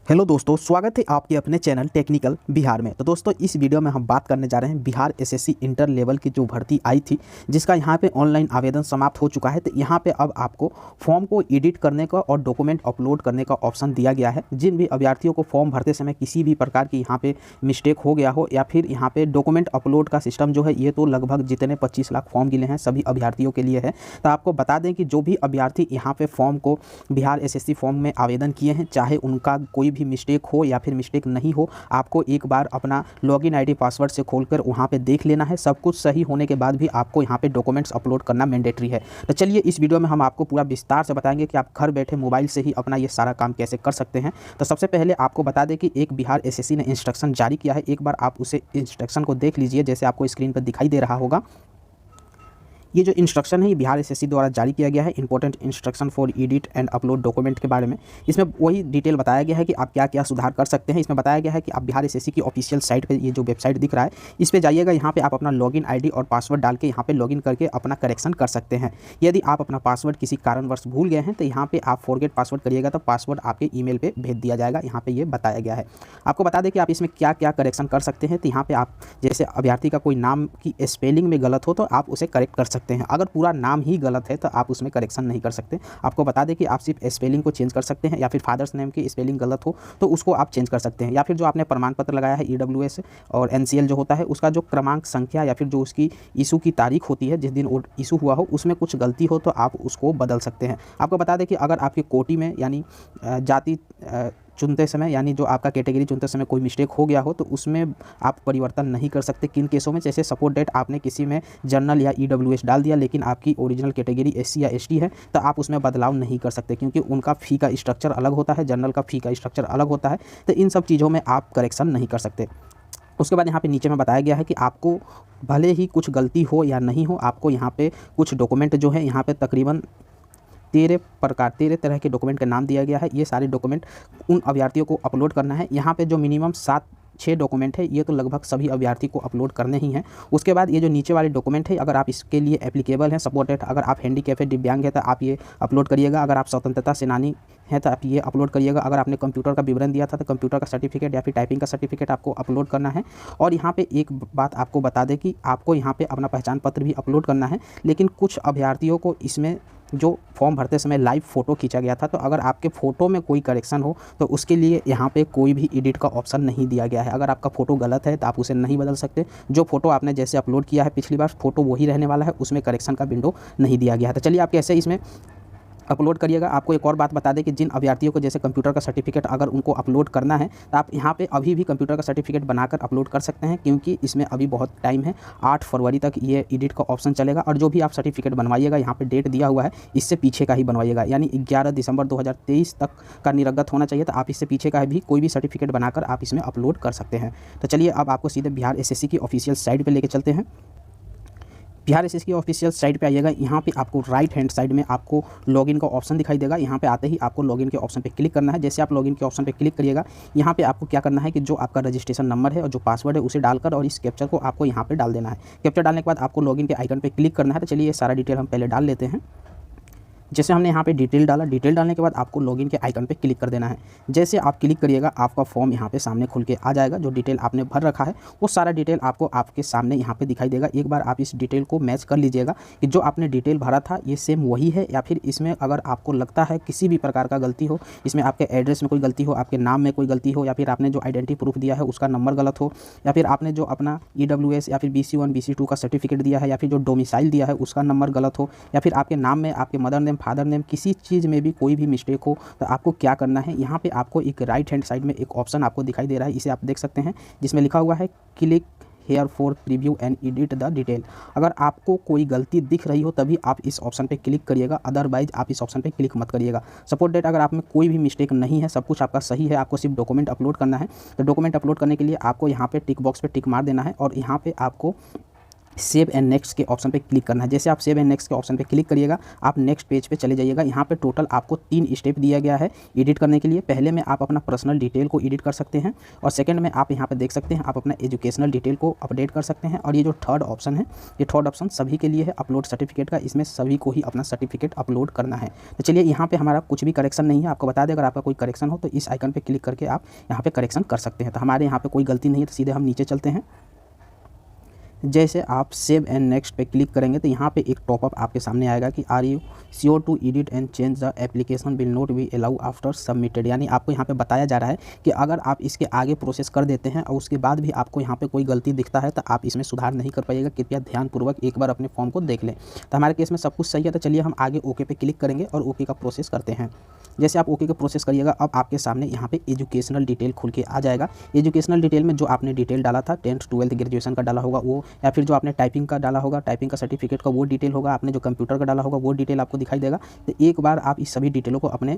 Hello दोस्तों, स्वागत है आपके अपने चैनल टेक्निकल बिहार में। तो दोस्तों, इस वीडियो में हम बात करने जा रहे हैं बिहार एसएससी इंटर लेवल की जो भर्ती आई थी, जिसका यहाँ पे ऑनलाइन आवेदन समाप्त हो चुका है। तो यहाँ पे अब आपको फॉर्म को एडिट करने का और डॉक्यूमेंट अपलोड करने का ऑप्शन दिया गया है। जिन भी अभ्यर्थियों को फॉर्म भरते समय किसी भी प्रकार की यहाँ पे मिस्टेक हो गया हो या फिर यहाँ पे डॉक्यूमेंट अपलोड का सिस्टम जो है, ये तो लगभग जितने 25 लाख फॉर्म गिले हैं सभी अभ्यर्थियों के लिए है। तो आपको बता दें कि जो भी अभ्यर्थी यहाँ पे फॉर्म को बिहार एसएससी फॉर्म में आवेदन किए हैं, चाहे उनका कोई भी मिस्टेक हो या फिर मिस्टेक नहीं हो, आपको एक बार अपना लॉगिन आईडी पासवर्ड से खोलकर वहाँ पे देख लेना है। सब कुछ सही होने के बाद भी आपको यहाँ पे डॉक्यूमेंट्स अपलोड करना मैंडेटरी है। तो चलिए, इस वीडियो में हम आपको पूरा विस्तार से बताएंगे कि आप घर बैठे मोबाइल से ही अपना ये सारा काम कैसे कर सकते हैं। तो सबसे पहले आपको बता दें कि एक बिहार एसएससी ने इंस्ट्रक्शन जारी किया है। एक बार आप उसे इंस्ट्रक्शन को देख लीजिए, जैसे आपको स्क्रीन पर दिखाई दे रहा होगा। ये जो इंस्ट्रक्शन है, ये बिहार एसएससी द्वारा जारी किया गया है, important instruction for edit and upload document के बारे में। इसमें वही डिटेल बताया गया है कि आप क्या क्या सुधार कर सकते हैं। इसमें बताया गया है कि आप बिहार एसएससी की ऑफिशियल साइट पे, ये जो वेबसाइट दिख रहा है, इस पे जाइएगा। यहाँ पे आप अपना लॉगिन आईडी और पासवर्ड डाल के यहाँ पे लॉगिन करके अपना करेक्शन कर सकते हैं। यदि आप अपना पासवर्ड किसी कारणवश भूल गए हैं तो यहाँ पे आप फॉरगेट पासवर्ड करिएगा तो पासवर्ड आपके ईमेल पे भेज दिया जाएगा। यहाँ पे ये बताया गया है। आपको बता दें कि आप इसमें क्या क्या करेक्शन कर सकते हैं। तो यहाँ पे आप जैसे अभ्यर्थी का कोई नाम की स्पेलिंग में गलत हो तो आप उसे करेक्ट कर सकते हैं। अगर पूरा नाम ही गलत है तो आप उसमें करेक्शन नहीं कर सकते। आपको बता दें कि आप सिर्फ स्पेलिंग को चेंज कर सकते हैं, या फिर फादर्स नेम की स्पेलिंग गलत हो तो उसको आप चेंज कर सकते हैं। या फिर जो आपने प्रमाण पत्र लगाया है ईडब्ल्यूएस और एनसीएल जो होता है, उसका जो क्रमांक संख्या या फिर जो उसकी इशू की तारीख होती है, जिस दिन वो इशू हुआ हो, उसमें कुछ गलती हो तो आप उसको बदल सकते हैं। आपको बता दें कि अगर आपकी कोटि में यानी जाति चुनते समय, यानी जो आपका कैटेगरी चुनते समय कोई मिस्टेक हो गया हो तो उसमें आप परिवर्तन नहीं कर सकते। किन केसों में? जैसे सपोर्ट डेट आपने किसी में जनरल या ईडब्ल्यूएस डाल दिया, लेकिन आपकी ओरिजिनल कैटेगरी एससी या एसटी है, तो आप उसमें बदलाव नहीं कर सकते, क्योंकि उनका फ़ी का स्ट्रक्चर अलग होता है, जनरल का फ़ी का स्ट्रक्चर अलग होता है। तो इन सब चीज़ों में आप करेक्शन नहीं कर सकते। उसके बाद यहाँ पे नीचे में बताया गया है कि आपको भले ही कुछ गलती हो या नहीं हो, आपको यहाँ पे कुछ डॉक्यूमेंट जो है, यहाँ पे तकरीबन 13 तरह के डॉक्यूमेंट का नाम दिया गया है। ये सारे डॉक्यूमेंट उन अभ्यर्थियों को अपलोड करना है। यहाँ पे जो मिनिमम 7-6 डॉक्यूमेंट है, ये तो लगभग सभी अभ्यर्थी को अपलोड करने ही हैं। उसके बाद ये जो नीचे वाले डॉक्यूमेंट है, अगर आप इसके लिए एप्लीकेबल हैं, सपोर्टेड, अगर आप हैंडीकैप है, दिव्यांग है, तो आप ये अपलोड करिएगा। अगर आप स्वतंत्रता सेनानी है तो आप ये अपलोड करिएगा। अगर आपने कंप्यूटर का विवरण दिया था तो कंप्यूटर का सर्टिफिकेट या फिर टाइपिंग का सर्टिफिकेट आपको अपलोड करना है। और यहाँ पे एक बात आपको बता दें कि आपको यहाँ पे अपना पहचान पत्र भी अपलोड करना है। लेकिन कुछ अभ्यर्थियों को इसमें जो फॉर्म भरते समय लाइव फ़ोटो खींचा गया था, तो अगर आपके फ़ोटो में कोई करेक्शन हो तो उसके लिए यहाँ पे कोई भी एडिट का ऑप्शन नहीं दिया गया है। अगर आपका फ़ोटो गलत है तो आप उसे नहीं बदल सकते। जो फ़ोटो आपने जैसे अपलोड किया है पिछली बार, फ़ोटो वही रहने वाला है, उसमें करेक्शन का विंडो नहीं दिया गया है। तो चलिए, आप कैसे इसमें अपलोड करिएगा। आपको एक और बात बता दें कि जिन अभ्यर्थियों को जैसे कंप्यूटर का सर्टिफिकेट अगर उनको अपलोड करना है, तो आप यहाँ पे अभी भी कंप्यूटर का सर्टिफिकेट बनाकर अपलोड कर सकते हैं, क्योंकि इसमें अभी बहुत टाइम है। 8 फरवरी तक ये एडिट का ऑप्शन चलेगा। और जो भी आप सर्टिफिकेट बनवाइएगा, यहाँ पे डेट दिया हुआ है, इससे पीछे का ही बनवाइएगा, यानी 11 दिसंबर 2023 तक का निर्गत होना चाहिए। तो आप इससे पीछे का भी कोई भी सर्टिफिकेट बनाकर आप इसमें अपलोड कर सकते हैं। तो चलिए, अब आपको सीधे बिहार एसएससी की ऑफिशियल साइट पर लेके चलते हैं। बिहार एसएससी की ऑफिशियल साइट पे आइएगा। यहाँ पे आपको राइट हैंड साइड में आपको लॉगिन का ऑप्शन दिखाई देगा। यहाँ पे आते ही आपको लॉगिन के ऑप्शन पे क्लिक करना है। जैसे आप लॉगिन के ऑप्शन पे क्लिक करिएगा, यहाँ पे आपको क्या करना है कि जो आपका रजिस्ट्रेशन नंबर है और जो पासवर्ड है उसे डालकर और इस कैप्चर को आपको यहाँ पे डाल देना है। कैप्चर डालने के बाद आपको लॉगिन के आइकन पर क्लिक करना है। तो चलिए, ये सारा डिटेल हम पहले डाल लेते हैं। जैसे हमने यहाँ पे डिटेल डाला, डिटेल डालने के बाद आपको लॉगिन के आइकन पे क्लिक कर देना है। जैसे आप क्लिक करिएगा, आपका फॉर्म यहाँ पे सामने खुल के आ जाएगा। जो डिटेल आपने भर रखा है वो सारा डिटेल आपको आपके सामने यहाँ पे दिखाई देगा। एक बार आप इस डिटेल को मैच कर लीजिएगा कि जो आपने डिटेल भरा था ये सेम वही है, या फिर इसमें अगर आपको लगता है किसी भी प्रकार का गलती हो, इसमें आपके एड्रेस में कोई गलती हो, आपके नाम में कोई गलती हो, या फिर आपने जो आइडेंटिटी प्रूफ दिया है उसका नंबर गलत हो, या फिर आपने जो अपना ईडब्ल्यूएस या फिर BC1 BC2 का सर्टिफिकेट दिया है, या फिर जो डोमिसाइल दिया है उसका नंबर गलत हो, या फिर आपके नाम में आपके मदर नेम, फादर नेम, किसी चीज़ में भी कोई भी मिस्टेक हो, तो आपको क्या करना है, यहाँ पे आपको एक राइट हैंड साइड में एक ऑप्शन आपको दिखाई दे रहा है, इसे आप देख सकते हैं, जिसमें लिखा हुआ है click here for preview and edit the detail. अगर आपको कोई गलती दिख रही हो तभी आप इस ऑप्शन पे क्लिक करिएगा, अदरवाइज आप इस ऑप्शन पे क्लिक मत करिएगा। सपोर्ट डेट अगर आप में कोई भी मिस्टेक नहीं है, सब कुछ आपका सही है, आपको सिर्फ डॉक्यूमेंट अपलोड करना है। तो डॉक्यूमेंट अपलोड करने के लिए आपको यहाँ पे टिक बॉक्स पे टिक मार देना है और यहाँ पे आपको सेव एंड नेक्स्ट के ऑप्शन पे क्लिक करना है। जैसे आप सेव एंड नेक्स्ट के ऑप्शन पे क्लिक करिएगा, आप नेक्स्ट पेज पे चले जाइएगा। यहाँ पे टोटल आपको 3 स्टेप दिया गया है एडिट करने के लिए। पहले में आप अपना पर्सनल डिटेल को एडिट कर सकते हैं, और सेकंड में आप यहाँ पे देख सकते हैं आप अपना एजुकेशनल डिटेल को अपडेट कर सकते हैं। और ये जो थर्ड ऑप्शन है, ये थर्ड ऑप्शन सभी के लिए है अपलोड सर्टिफिकेट का। इसमें सभी को ही अपना सर्टिफिकेट अपलोड करना है। तो चलिए, यहाँ पर हमारा कुछ भी करेक्शन नहीं है, आपको बता दें अगर आपका कोई करेक्शन हो तो इस आइकन पर क्लिक करके आप यहाँ पर करेक्शन कर सकते हैं। तो हमारे यहाँ पर कोई गलती नहीं है, तो सीधे हम नीचे चलते हैं। जैसे आप सेव एंड नेक्स्ट पे क्लिक करेंगे तो यहाँ पे एक टॉपअप आपके सामने आएगा कि are you sure to edit and change the application will not be allow after submitted. यानी आपको यहाँ पे बताया जा रहा है कि अगर आप इसके आगे प्रोसेस कर देते हैं और उसके बाद भी आपको यहाँ पे कोई गलती दिखता है तो आप इसमें सुधार नहीं कर पाइएगा। कृपया ध्यानपूर्वक एक बार अपने फॉर्म को देख लें। तो हमारे केस में सब कुछ सही है, तो चलिए हम आगे ओके पे क्लिक करेंगे और ओके का प्रोसेस करते हैं। जैसे आप ओके का प्रोसेस करिएगा, अब आपके सामने यहाँ पे एजुकेशनल डिटेल खुल के आ जाएगा। एजुकेशनल डिटेल में जो आपने डिटेल डाला था 10th 12th ग्रेजुएशन का डाला होगा वो, या फिर जो आपने टाइपिंग का डाला होगा, टाइपिंग का सर्टिफिकेट का वो डिटेल होगा, आपने जो कंप्यूटर का डाला होगा वो डिटेल आपको दिखाई देगा। तो एक बार आप इस सभी डिटेलों को अपने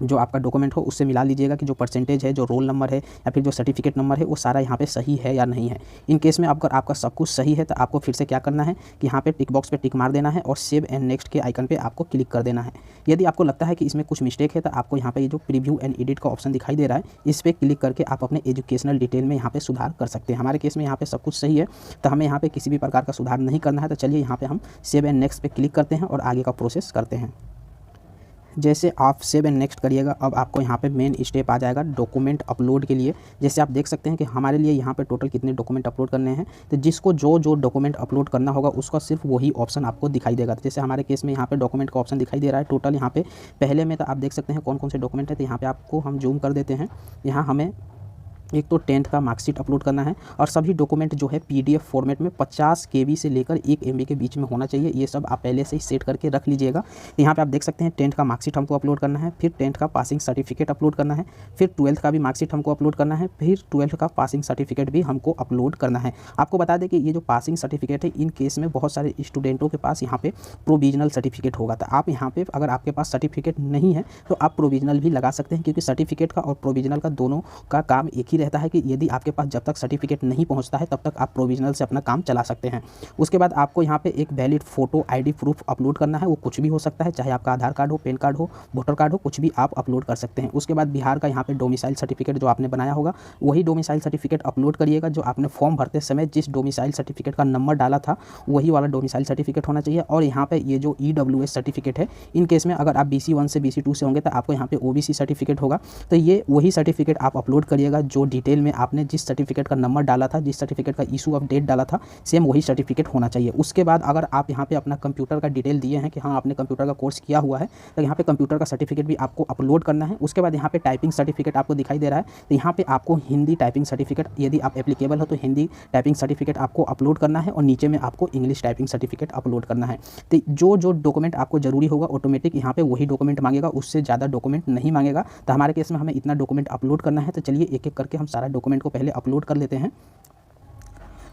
जो आपका डॉक्यूमेंट हो उससे मिला लीजिएगा कि जो परसेंटेज है, जो रोल नंबर है या फिर जो सर्टिफिकेट नंबर है वो सारा यहाँ पे सही है या नहीं है। इन केस में अगर आपका सब कुछ सही है तो आपको फिर से क्या करना है कि यहाँ पे टिक बॉक्स पे टिक मार देना है और सेव एंड नेक्स्ट के आइकन पे आपको क्लिक कर देना है। यदि आपको लगता है कि इसमें कुछ मिस्टेक है तो आपको यहाँ पे ये जो प्रीव्यू एंड एडिट का ऑप्शन दिखाई दे रहा है, इस पर क्लिक करके आप अपने एजुकेशनल डिटेल में यहाँ पे सुधार कर सकते हैं। हमारे केस में यहाँ पे सब कुछ सही है, तो हमें यहाँ पे किसी भी प्रकार का सुधार नहीं करना है। तो चलिए यहाँ पे हम सेव एंड नेक्स्ट पे क्लिक करते हैं और आगे का प्रोसेस करते हैं। जैसे आप सेव एंड नेक्स्ट करिएगा, अब आपको यहाँ पे मेन स्टेप आ जाएगा डॉक्यूमेंट अपलोड के लिए। जैसे आप देख सकते हैं कि हमारे लिए यहाँ पे टोटल कितने डॉक्यूमेंट अपलोड करने हैं, तो जिसको जो डॉक्यूमेंट अपलोड करना होगा उसका सिर्फ वही ऑप्शन आपको दिखाई देगा। तो जैसे हमारे केस में यहाँ पे डॉक्यूमेंट का ऑप्शन दिखाई दे रहा है टोटल यहाँ पे पहले में, तो आप देख सकते हैं कौन कौन से डॉक्यूमेंट है। तो यहाँ पर आपको हम जूम कर देते हैं। यहाँ हमें एक तो 10th का मार्कशीट अपलोड करना है, और सभी डॉक्यूमेंट जो है PDF फॉर्मेट में 50 KB से लेकर 1 MB के बीच में होना चाहिए। ये सब आप पहले से ही सेट करके रख लीजिएगा। यहाँ पे आप देख सकते हैं 10th का मार्कशीट हमको अपलोड करना है, फिर 10th का पासिंग सर्टिफिकेट अपलोड करना है, फिर 12th का भी मार्कशीट हमको अपलोड करना है, फिर 12th का पासिंग सर्टिफिकेट भी हमको अपलोड करना है। आपको बता दें कि ये जो पासिंग सर्टिफिकेट है, इन केस में बहुत सारे स्टूडेंटों के पास यहाँ पे प्रोविजनल सर्टिफिकेट होगा। तो आप यहाँ पे अगर आपके पास सर्टिफिकेट नहीं है तो आप प्रोविजनल भी लगा सकते हैं, क्योंकि सर्टिफिकेट का और प्रोविजनल का दोनों का काम एक ही रहता है कि यदि आपके पास जब तक सर्टिफिकेट नहीं पहुंचता है तब तक आप प्रोविजनल से अपना काम चला सकते हैं। उसके बाद आपको यहाँ पे एक valid photo ID proof upload करना है। वो कुछ भी हो सकता है, चाहे आपका आधार कार्ड हो, पैन कार्ड हो, वोटर कार्ड हो, कुछ भी आप अपलोड कर सकते हैं। उसके बाद बिहार का यहाँ पे डोमिसाइल सर्टिफिकेट जो आपने बनाया होगा वही डोमिसाइल सर्टिफिकेट अपलोड करिएगा। जो आपने फॉर्म भरते समय जिस डोमिसाइल सर्टिफिकेट का नंबर डाला था वही वाला डोमिसाइल सर्टिफिकेट होना चाहिए। और यहाँ पे ये जो EWS सर्टिफिकेट है, इन केस में अगर आप BC1 से BC2 से होंगे तो आपको यहाँ पे OBC सर्टिफिकेट होगा। तो ये वही सर्टिफिकेट आप अपलोड करिएगा जो डिटेल में आपने जिस सर्टिफिकेट का नंबर डाला था, जिस सर्टिफिकेट का इशू ऑफ डेट डाला था, सेम वही सर्टिफिकेट होना चाहिए। उसके बाद अगर आप यहाँ पे अपना कंप्यूटर का डिटेल दिए हैं कि हाँ आपने कंप्यूटर का कोर्स किया हुआ है, तो यहाँ पे कंप्यूटर का सर्टिफिकेट भी आपको अपलोड करना है। उसके बाद यहाँ पे टाइपिंग सर्टिफिकेट आपको दिखाई दे रहा है, तो यहाँ पे आपको हिंदी टाइपिंग सर्टिफिकेट, यदि आप एप्लीकेबल हो तो हिंदी टाइपिंग सर्टिफिकेट आपको अपलोड करना है, और नीचे में आपको इंग्लिश टाइपिंग सर्टिफिकेट अपलोड करना है। तो जो डॉक्यूमेंट आपको जरूरी होगा ऑटोमेटिक यहाँ पे वही डॉक्यूमेंट मांगेगा, उससे ज़्यादा डॉक्यूमेंट नहीं मांगेगा। तो हमारे केस में हमें इतना डॉक्यूमेंट अपलोड करना है। तो चलिए एक एक करके हम सारा डॉक्यूमेंट को पहले अपलोड कर लेते हैं।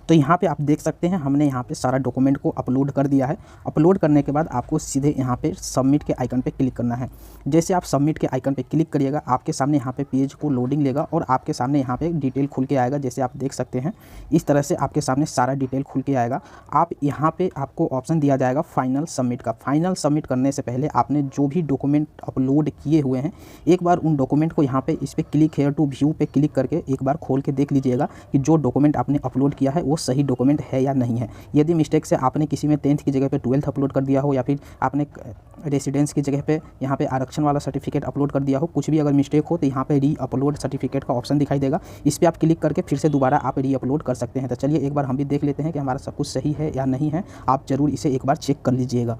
तो यहाँ पे आप देख सकते हैं हमने यहाँ पे सारा डॉक्यूमेंट को अपलोड कर दिया है। अपलोड करने के बाद आपको सीधे यहाँ पे सबमिट के आइकन पे क्लिक करना है। जैसे आप सबमिट के आइकन पे क्लिक करिएगा, आपके सामने यहाँ पे पेज को लोडिंग लेगा और आपके सामने यहाँ पे डिटेल खुल के आएगा। जैसे आप देख सकते हैं इस तरह से आपके सामने सारा डिटेल खुल के आएगा। आप यहाँ पे आपको ऑप्शन दिया जाएगा फाइनल सबमिट का। फाइनल सबमिट करने से पहले आपने जो भी डॉक्यूमेंट अपलोड किए हुए हैं, एक बार उन डॉक्यूमेंट को यहाँ पे इस पर क्लिक हेयर टू व्यू पे क्लिक करके एक बार खोल के देख लीजिएगा कि जो डॉक्यूमेंट आपने अपलोड किया है वो सही डॉक्यूमेंट है या नहीं है। यदि मिस्टेक से आपने किसी में 10th की जगह पे 12th अपलोड कर दिया हो, या फिर आपने रेसिडेंस की जगह पे यहाँ पे आरक्षण वाला सर्टिफिकेट अपलोड कर दिया हो, कुछ भी अगर मिस्टेक हो तो यहाँ पे री अपलोड सर्टिफिकेट का ऑप्शन दिखाई देगा। इस पर आप क्लिक करके फिर से दोबारा आप री अपलोड कर सकते हैं। तो चलिए एक बार हम भी देख लेते हैं कि हमारा सब कुछ सही है या नहीं है। आप ज़रूर इसे एक बार चेक कर लीजिएगा।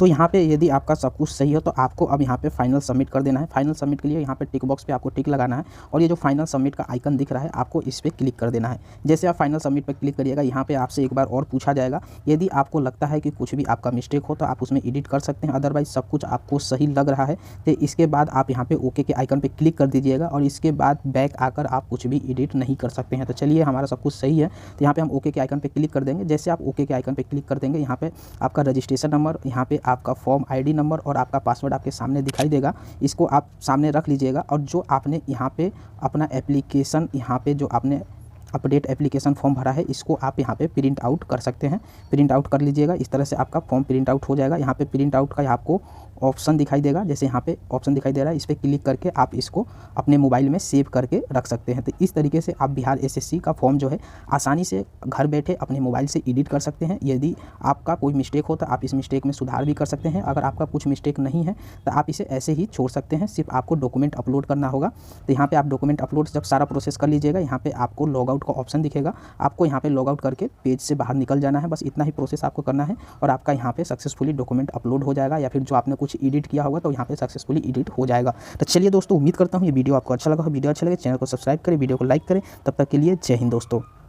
तो यहाँ पे यदि आपका सब कुछ सही हो तो आपको अब यहाँ पे फाइनल सबमिट कर देना है। फाइनल सबमिट के लिए यहाँ पे टिक बॉक्स पे आपको टिक लगाना है, और ये जो फाइनल सबमिट का आइकन दिख रहा है आपको इस पर क्लिक कर देना है। जैसे आप फाइनल सबमिट पे क्लिक करिएगा, यहाँ पे आपसे एक बार और पूछा जाएगा। यदि आपको लगता है कि कुछ भी आपका मिस्टेक हो तो आप उसमें एडिट कर सकते हैं, अदरवाइज सब कुछ आपको सही लग रहा है तो इसके बाद आप यहाँ पे ओके के आइकन पर क्लिक कर दीजिएगा, और इसके बाद बैक आकर आप कुछ भी एडिट नहीं कर सकते हैं। तो चलिए हमारा सब कुछ सही है, तो यहाँ पर हम ओके के आइकन पर क्लिक कर देंगे। जैसे आप ओके के आइकन पर क्लिक कर देंगे, यहाँ पर आपका रजिस्ट्रेशन नंबर, यहाँ पर आपका फॉर्म ID नंबर और आपका पासवर्ड आपके सामने दिखाई देगा। इसको आप सामने रख लीजिएगा, और जो आपने यहाँ पे अपना एप्लीकेशन यहाँ पे जो आपने अपडेट एप्लीकेशन फॉर्म भरा है, इसको आप यहाँ पे प्रिंट आउट कर सकते हैं। प्रिंट आउट कर लीजिएगा, इस तरह से आपका फॉर्म प्रिंट आउट हो जाएगा। यहाँ पे प्रिंट आउट का आपको ऑप्शन दिखाई देगा, जैसे यहाँ पे ऑप्शन दिखाई दे रहा है, इस पर क्लिक करके आप इसको अपने मोबाइल में सेव करके रख सकते हैं। तो इस तरीके से आप बिहार एसएससी का फॉर्म जो है आसानी से घर बैठे अपने मोबाइल से एडिट कर सकते हैं। यदि आपका कोई मिस्टेक हो तो आप इस मिस्टेक में सुधार भी कर सकते हैं। अगर आपका कुछ मिस्टेक नहीं है तो आप इसे ऐसे ही छोड़ सकते हैं, सिर्फ आपको डॉक्यूमेंट अपलोड करना होगा। तो यहाँ पे आप डॉक्यूमेंट अपलोड जब सारा प्रोसेस कर लीजिएगा, यहाँ पे आपको लॉग आउट का ऑप्शन दिखेगा, आपको यहाँ पे लॉग आउट करके पेज से बाहर निकल जाना है। बस इतना ही प्रोसेस आपको करना है और आपका यहाँ पे सक्सेसफुली डॉक्यूमेंट अपलोड हो जाएगा, या फिर जो आपने कुछ एडिट किया होगा तो यहाँ पे सक्सेसफुली एडिट हो जाएगा। तो चलिए दोस्तों, उम्मीद करता हूँ ये वीडियो आपको अच्छा लगा हो। वीडियो अच्छा लगे चैनल को सब्सक्राइब करें, वीडियो को लाइक करें। तब तक के लिए जय हिंद दोस्तों।